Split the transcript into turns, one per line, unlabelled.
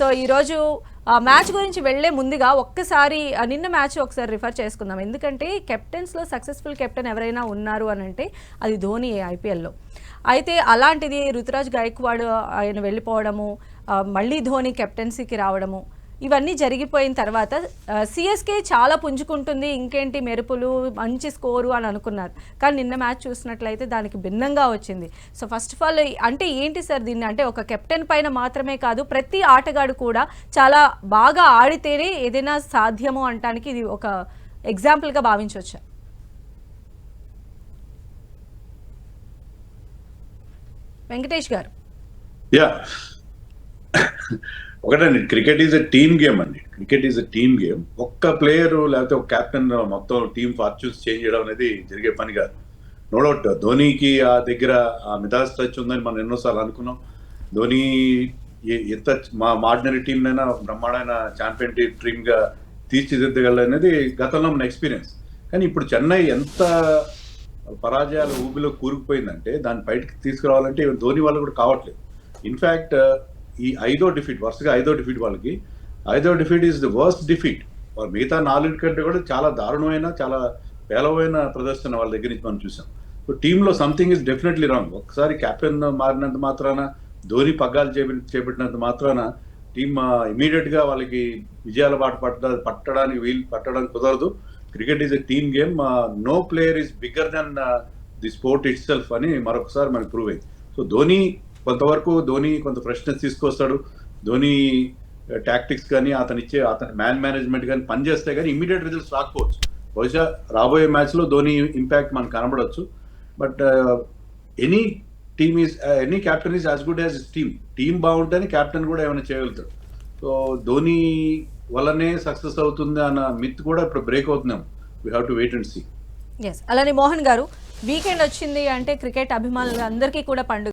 So ఈరోజు match గురించి వెళ్లే ముందుగా ఒక్కసారి నిన్న మ్యాచ్ ఒకసారి రిఫర్ చేసుకుందాం. ఎందుకంటే కెప్టెన్స్లో సక్సెస్ఫుల్ కెప్టెన్ ఎవరైనా ఉన్నారు అని అంటే అది ధోని ఐపీఎల్లో. అయితే అలాంటిది రుతురాజ్ గైక్వాడ్ ఆయన వెళ్ళిపోవడము, మళ్ళీ ధోని కెప్టెన్సీకి రావడము, ఇవన్నీ జరిగిపోయిన తర్వాత సిఎస్కే చాలా పుంజుకుంటుంది, ఇంకేంటి మెరుపులు మంచి స్కోరు అని అనుకున్నారు. కానీ నిన్న మ్యాచ్ చూసినట్లయితే దానికి భిన్నంగా వచ్చింది. సో ఫస్ట్ ఆఫ్ ఆల్ అంటే ఏంటి సార్ దీన్ని, అంటే ఒక కెప్టెన్ పైన మాత్రమే కాదు ప్రతి ఆటగాడు కూడా చాలా బాగా ఆడితేనే ఏదైనా సాధ్యము అనటానికి ఇది ఒక ఎగ్జాంపుల్గా భావించవచ్చా? వెంకటేష్ గారు.
ఒకటండి, cricket is a team game అండి. Cricket is a team game. ఒక్క ప్లేయర్ లేకపోతే ఒక కెప్టెన్ మొత్తం టీమ్ ఫార్చ్యూన్స్ చేంజ్ చేయడం అనేది జరిగే పని కాదు. నో డౌట్ ధోనికి ఆ దగ్గర ఆ మిదాస్ టచ్ ఉందని మనం ఎన్నోసార్లు అనుకున్నాం. ధోని ఎంత ఆర్డినరీ టీమ్ అయినా బ్రహ్మాండమైన ఛాంపియన్ టీమ్ గా తీర్చిదిద్దగలనేది గతంలో మన ఎక్స్పీరియన్స్. కానీ ఇప్పుడు చెన్నై ఎంత పరాజయాల ఊబిలో కూరుకుపోయిందంటే దాన్ని బయటకు తీసుకురావాలంటే ధోని వాళ్ళు కూడా కావట్లేదు. ఇన్ఫ్యాక్ట్ ఈ వరుసగా ఐదో డిఫీట్ వాళ్ళకి. ఐదో defeat is the worst defeat. మిగతా 4 కంటే కూడా చాలా దారుణమైన, చాలా పేలవమైన ప్రదర్శన వాళ్ళ దగ్గర నుంచి మనం చూసాం. సో టీంలో సంథింగ్ ఇస్ డెఫినెట్లీ రాంగ్. ఒకసారి కెప్టెన్ మారినంత మాత్రాన, ధోని పగ్గాలు చేపట్టినంత మాత్రాన టీం ఇమీడియట్ గా వాళ్ళకి విజయాల బాట పట్టడానికి కుదరదు. Cricket is a team game. No player is bigger than the sport itself అని మరొకసారి మనకు ప్రూవ్ అయింది. సో ధోని కొంత ఫ్రెష్నెస్ తీసుకొస్తాడు. ధోని టాక్టిక్స్ కానీ అతని మ్యాన్ మేనేజ్మెంట్ కానీ పనిచేస్తే కానీ ఇమ్మీడియట్ రిజల్ట్స్ రాకపోవచ్చు. బహుశా రాబోయే మ్యాచ్ లో ధోని ఇంపాక్ట్ మనకు కనబడవచ్చు. But any captain is as good as team బాగుంటేనే క్యాప్టెన్ కూడా ఏమైనా చేయగలుగుతాడు. సో ధోని వల్లనే సక్సెస్ అవుతుంది అన్న మిత్ కూడా ఇప్పుడు బ్రేక్ అవుతున్నాం. We have to wait and see.
అలానే మోహన్ గారు, వీకెండ్ వచ్చింది అంటే క్రికెట్ అభిమానులు అందరికీ కూడా పండుగ.